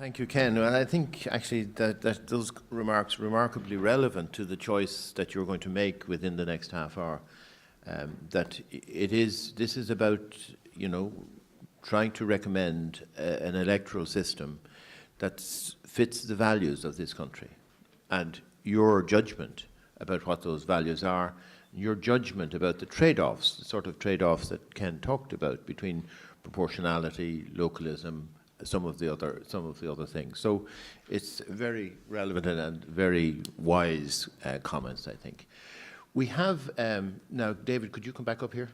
Thank you, Ken. Well, I think actually that those remarks are remarkably relevant to the choice that you're going to make within the next half hour. This is about, trying to recommend an electoral system that fits the values of this country, and your judgment about what those values are, your judgment about the trade-offs, the sort of trade-offs that Ken talked about between proportionality, localism, some of the other things. So it's very relevant and very wise comments, I think. We have now, David, could you come back up here?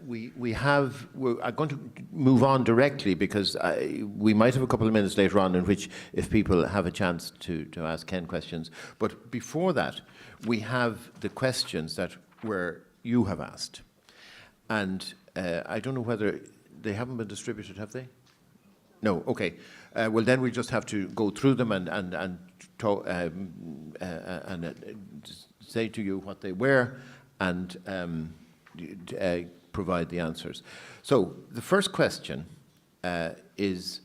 We're going to move on directly because we might have a couple of minutes later on in which, if people have a chance to ask Ken questions. But before that, we have the questions that you have asked. And I don't know whether they haven't been distributed, have they? No, okay. Well, then we just have to go through them and say to you what they were and provide the answers. So the first question is,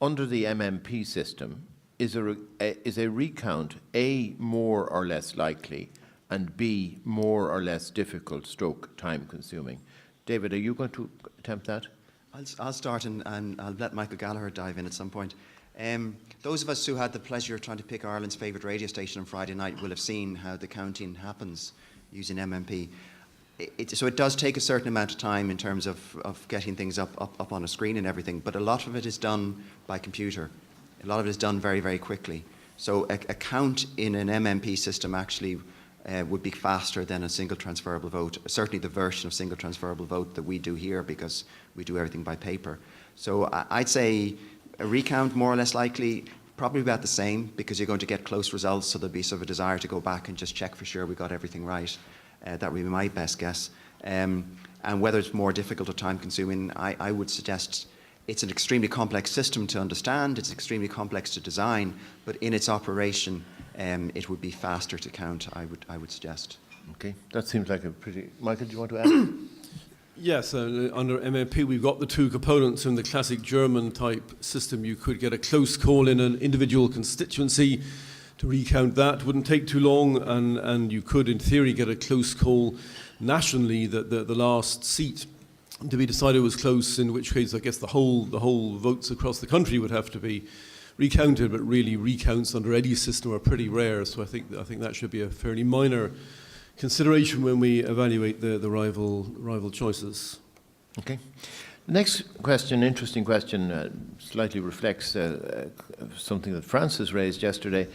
under the MMP system, is a recount A, more or less likely, and B, more or less difficult / time consuming? David, are you going to attempt that? I'll start and I'll let Michael Gallagher dive in at some point. Those of us who had the pleasure of trying to pick Ireland's favourite radio station on Friday night will have seen how the counting happens using MMP. So it does take a certain amount of time in terms of getting things up on a screen and everything, but a lot of it is done by computer. A lot of it is done very, very quickly. So a count in an MMP system actually would be faster than a single transferable vote, certainly the version of single transferable vote that we do here, because we do everything by paper. So I'd say a recount more or less likely, probably about the same, because you're going to get close results, so there'll be sort of a desire to go back and just check for sure we got everything right. That would be my best guess. And whether it's more difficult or time consuming, I would suggest it's an extremely complex system to understand, it's extremely complex to design, but in its operation, it would be faster to count, I would suggest. Okay, that seems like a pretty... Michael, do you want to add? Yes, under MMP we've got the two components. In the classic German type system, you could get a close call in an individual constituency. To recount that wouldn't take too long, and you could in theory get a close call nationally that the last seat to be decided was close, in which case I guess the whole votes across the country would have to be recounted, but really recounts under any system are pretty rare, so I think that should be a fairly minor consideration when we evaluate the rival choices. Okay. The next question, interesting question, slightly reflects something that Francis raised yesterday.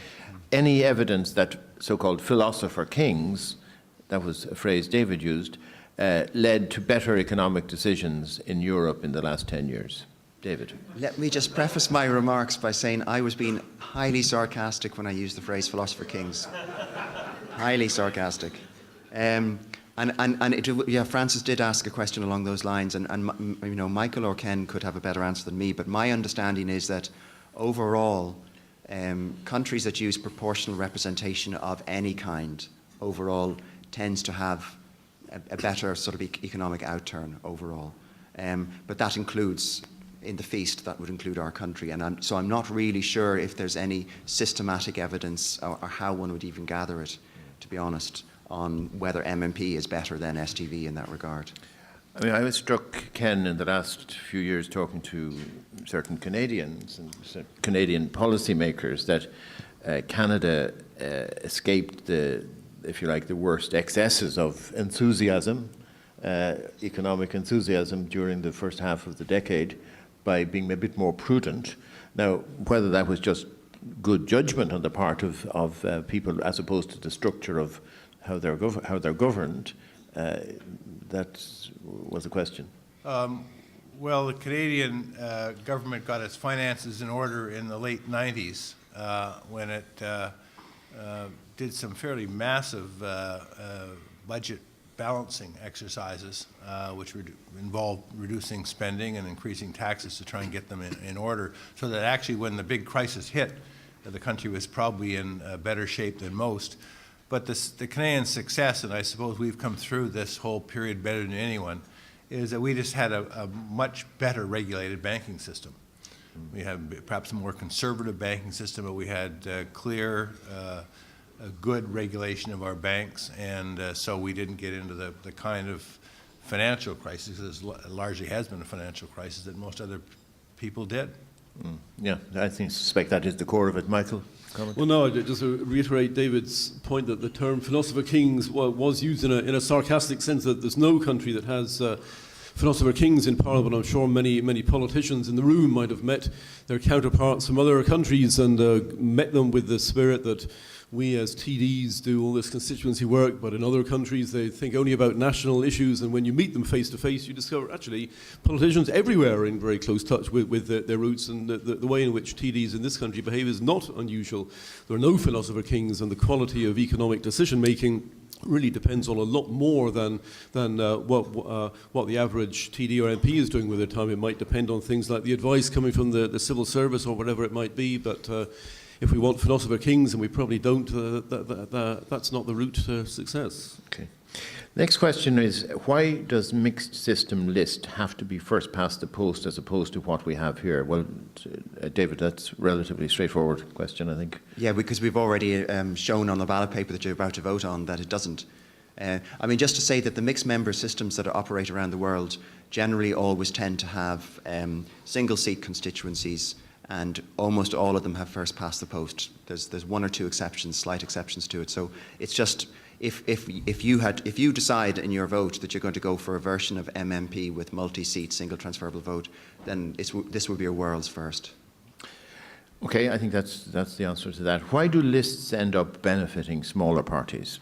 Any evidence that so-called philosopher kings, that was a phrase David used, led to better economic decisions in Europe in the last 10 years? David. Let me just preface my remarks by saying I was being highly sarcastic when I used the phrase philosopher kings. Highly sarcastic. Francis did ask a question along those lines, and Michael or Ken could have a better answer than me, but my understanding is that overall, countries that use proportional representation of any kind overall tends to have a better sort of economic outturn overall. But that includes, in the feast, that would include our country, and so I'm not really sure if there's any systematic evidence or how one would even gather it, to be honest, on whether MMP is better than STV in that regard. I mean, I was struck, Ken, in the last few years talking to certain Canadians and Canadian policymakers that Canada escaped if you like, the worst excesses of enthusiasm, economic enthusiasm during the first half of the decade by being a bit more prudent. Now, whether that was just good judgment on the part of people as opposed to the structure of how they're governed, that was a question. Well, the Canadian government got its finances in order in the late 90s when it did some fairly massive budget balancing exercises, which involved reducing spending and increasing taxes to try and get them in order, so that actually when the big crisis hit, the country was probably in better shape than most. But the Canadian success, and I suppose we've come through this whole period better than anyone, is that we just had a much better regulated banking system. We had perhaps a more conservative banking system, but we had clear, good regulation of our banks, and so we didn't get into the kind of financial crisis, it largely has been a financial crisis, that most other people did. Yeah, I suspect that is the core of it. Michael, comment? Well, no, just to reiterate David's point that the term philosopher kings was used in a sarcastic sense, that there's no country that has philosopher kings in Parliament. I'm sure many politicians in the room might have met their counterparts from other countries and met them with the spirit that we as TDs do all this constituency work, but in other countries they think only about national issues, and when you meet them face to face you discover actually politicians everywhere are in very close touch with their roots, and the way in which TDs in this country behave is not unusual. There are no philosopher kings, and the quality of economic decision making really depends on a lot more than what the average TD or MP is doing with their time. It might depend on things like the advice coming from the civil service or whatever it might be, but if we want philosopher kings, and we probably don't, that's not the route to success. Okay. Next question is, why does mixed system list have to be first past the post as opposed to what we have here? Well, David, that's a relatively straightforward question, I think. Yeah, because we've already shown on the ballot paper that you're about to vote on that it doesn't. I mean, just to say that the mixed member systems that operate around the world generally always tend to have single seat constituencies, and almost all of them have first past the post. There's one or two exceptions, slight exceptions to it. So it's just if you decide in your vote that you're going to go for a version of MMP with multi-seat single transferable vote, then this will be your world's first. Okay, I think that's the answer to that. Why do lists end up benefiting smaller parties?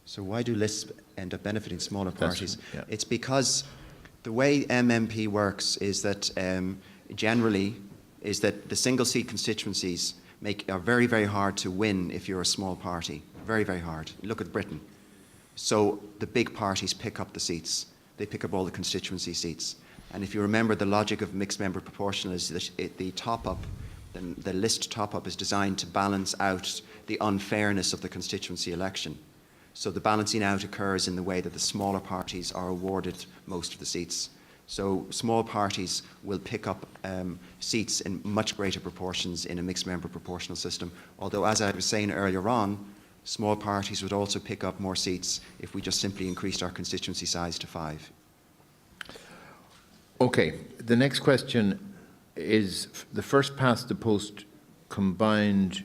So why do lists end up benefiting smaller parties? Yeah. It's because the way MMP works is that generally is that the single seat constituencies are very, very hard to win if you're a small party. Very, very hard. Look at Britain. So the big parties pick up the seats. They pick up all the constituency seats. And if you remember, the logic of mixed member proportional is that the top-up, the list top-up is designed to balance out the unfairness of the constituency election. So the balancing out occurs in the way that the smaller parties are awarded most of the seats. So small parties will pick up seats in much greater proportions in a mixed member proportional system. Although, as I was saying earlier on, small parties would also pick up more seats if we just simply increased our constituency size to 5. Okay, the next question is the first past the post combined,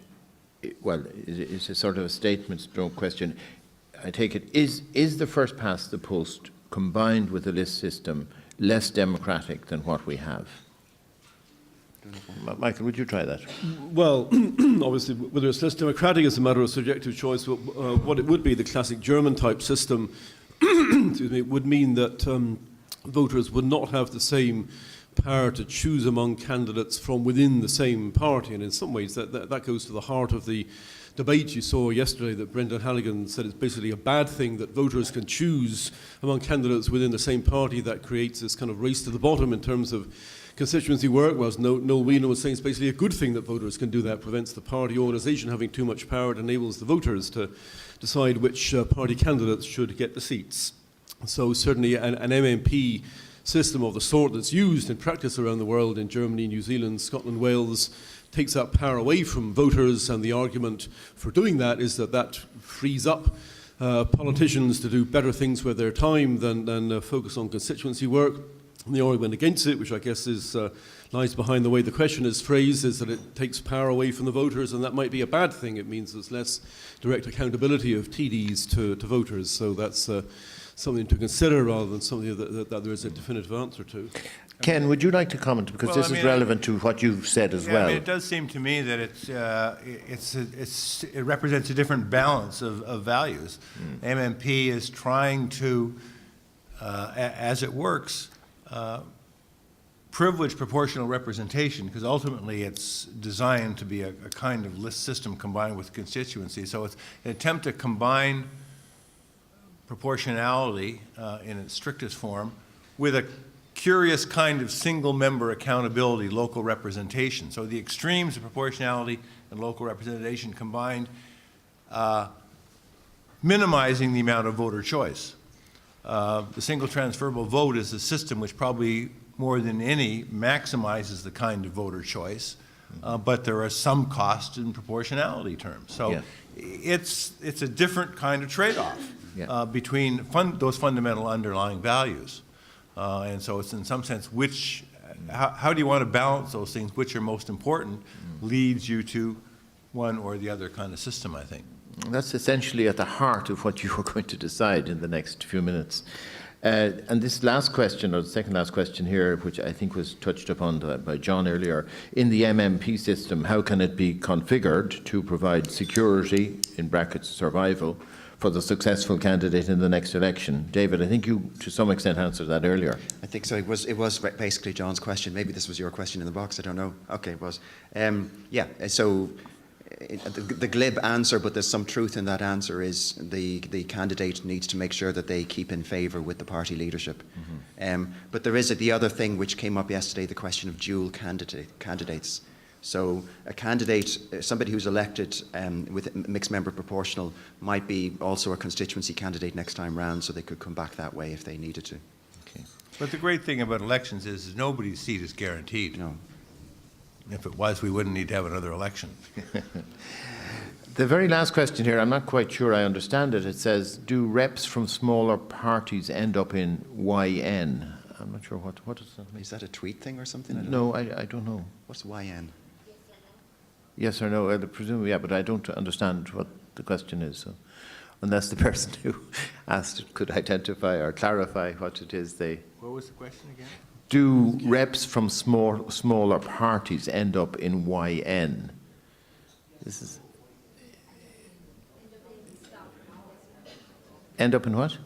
well, it's a sort of a statement stroke question. I take it, is the first past the post combined with the list system less democratic than what we have? Michael, would you try that? Well, obviously, whether it's less democratic is a matter of subjective choice. What it would be, the classic German-type system, excuse me, would mean that voters would not have the same power to choose among candidates from within the same party. And in some ways, that goes to the heart of the debate you saw yesterday, that Brendan Halligan said it's basically a bad thing that voters can choose among candidates within the same party. That creates this kind of race to the bottom in terms of constituency work, whereas Noel Whelan was saying it's basically a good thing that voters can do that, prevents the party organisation having too much power, it enables the voters to decide which party candidates should get the seats. So certainly an MMP system of the sort that's used in practice around the world, in Germany, New Zealand, Scotland, Wales, takes that power away from voters, and the argument for doing that is that frees up politicians to do better things with their time than focus on constituency work. And the argument against it, which I guess lies behind the way the question is phrased, is that it takes power away from the voters, and that might be a bad thing. It means there's less direct accountability of TDs to voters. So that's something to consider rather than something that there is a definitive answer to. Ken, would you like to comment? Because this is relevant to what you've said as well. I mean, it does seem to me that it represents a different balance of values. MMP is trying to, as it works, privilege proportional representation, because ultimately it's designed to be a kind of list system combined with constituency. So it's an attempt to combine proportionality in its strictest form with a curious kind of single member accountability, local representation. So the extremes of proportionality and local representation combined, minimizing the amount of voter choice. The single transferable vote is a system which probably more than any, maximizes the kind of voter choice, but there are some costs in proportionality terms. So Yeah. it's a different kind of trade-off Yeah. between those fundamental underlying values. And so it's in some sense how do you want to balance those things, which are most important, leads you to one or the other kind of system, I think. That's essentially at the heart of what you are going to decide in the next few minutes. And this last question, or the second last question here, which I think was touched upon by John earlier, in the MMP system, how can it be configured to provide security, in brackets survival, for the successful candidate in the next election? David, I think you to some extent answered that earlier. I think so. It was basically John's question. Maybe this was your question in the box. I don't know. Okay, it was. Yeah. So the glib answer, but there's some truth in that answer, is the candidate needs to make sure that they keep in favour with the party leadership. But there is the other thing which came up yesterday, the question of dual candidates. So a candidate, somebody who's elected with mixed member proportional, might be also a constituency candidate next time round, so they could come back that way if they needed to. Okay. But the great thing about elections is nobody's seat is guaranteed. No. If it was, we wouldn't need to have another election. The very last question here, I'm not quite sure I understand it. It says, do reps from smaller parties end up in YN? I'm not sure what does that mean. Is that a tweet thing or something? I don't No, know. I don't know. What's YN? Yes or no? I presume, yeah, but I don't understand what the question is. So, unless the person who asked it could identify or clarify what it is they... What was the question again? Do reps from smaller parties end up in YN? This is... End up in what?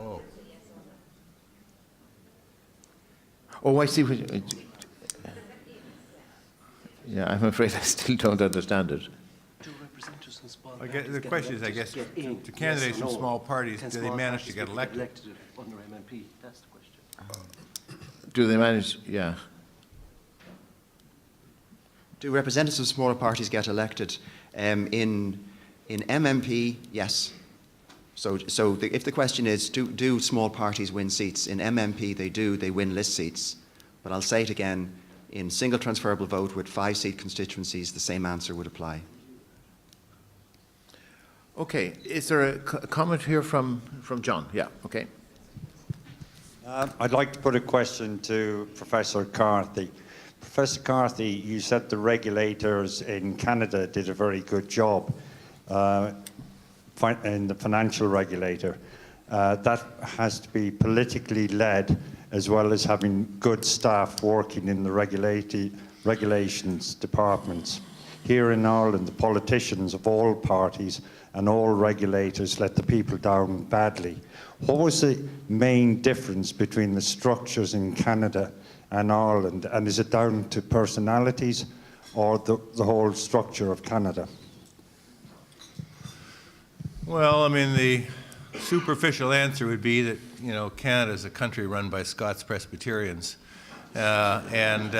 Oh. Oh, I see. Yeah, I'm afraid I still don't understand it. The question is, I guess, to candidates from small parties, do they manage to get elected? Under MMP? That's the question. Do they manage? Yeah. Do representatives of smaller parties get elected? In MMP, yes. So if the question is, do small parties win seats? In MMP, they do. They win list seats. But I'll say it again, in single transferable vote with 5-seat constituencies, the same answer would apply. Okay. Is there a comment here from John? Yeah. Okay. I'd like to put a question to Professor Carthy. Professor Carthy, you said the regulators in Canada did a very good job in the financial regulator. That has to be politically led, as well as having good staff working in the regulations departments. Here in Ireland, the politicians of all parties and all regulators let the people down badly. What was the main difference between the structures in Canada and Ireland, and is it down to personalities or the whole structure of Canada? Well, I mean, the superficial answer would be that, you know, Canada is a country run by Scots Presbyterians, and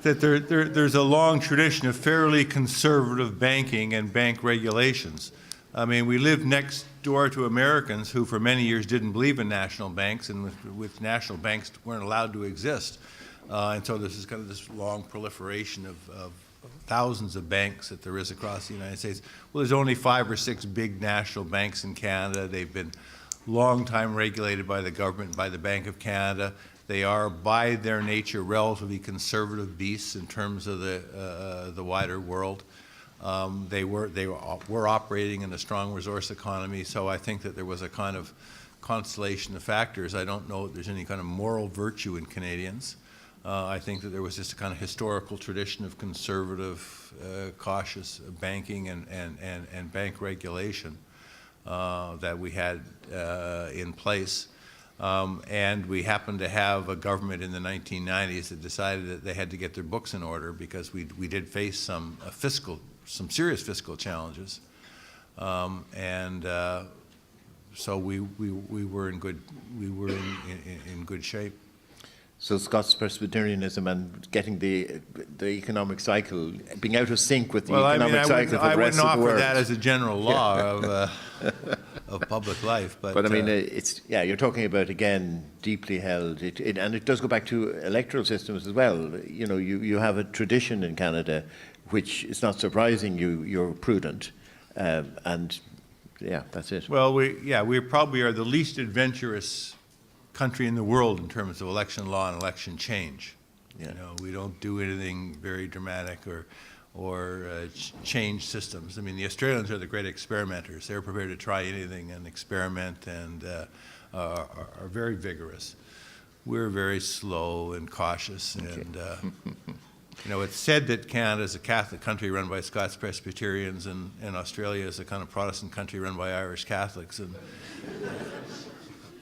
that there's a long tradition of fairly conservative banking and bank regulations. I mean, we live next door to Americans who for many years didn't believe in national banks, and with national banks weren't allowed to exist. And so this is kind of this long proliferation of thousands of banks that there is across the United States. Well, there's only 5 or 6 big national banks in Canada. They've been long time regulated by the government, by the Bank of Canada. They are, by their nature, relatively conservative beasts in terms of the wider world. They were operating in a strong resource economy, so I think that there was a kind of constellation of factors. I don't know if there's any kind of moral virtue in Canadians. I think that there was just a kind of historical tradition of conservative, cautious banking and bank regulation that we had in place. And we happened to have a government in the 1990s that decided that they had to get their books in order because we did face some serious fiscal challenges, so we were in good shape. So Scots Presbyterianism and getting the economic cycle, being out of sync with the Well, I economic mean, cycle for I the rest wouldn't of the offer world. that as a general law of public life, but. But I mean, it's, yeah, you're talking about, again, deeply held, and it does go back to electoral systems as well. You know, you have a tradition in Canada, which is not surprising you're prudent, and yeah, that's it. Well, we probably are the least adventurous country in the world in terms of election law and election change. Yeah. You know, we don't do anything very dramatic or change systems. I mean, the Australians are the great experimenters. They're prepared to try anything and experiment and are very vigorous. We're very slow and cautious. Okay. And, you know, it's said that Canada is a Catholic country run by Scots Presbyterians and Australia is a kind of Protestant country run by Irish Catholics. And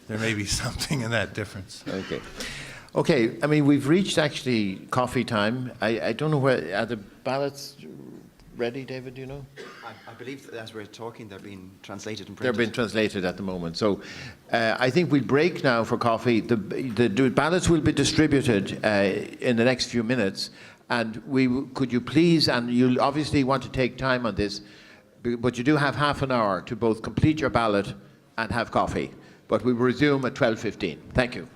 there may be something in that difference. Okay. Okay, I mean, we've reached actually coffee time. I don't know where, are the ballots ready, David, do you know? I believe that as we're talking, they're being translated and They're printed. being translated at the moment. So I think we'll break now for coffee. The ballots will be distributed in the next few minutes. And could you please, and you'll obviously want to take time on this, but you do have half an hour to both complete your ballot and have coffee. But we will resume at 12:15. Thank you.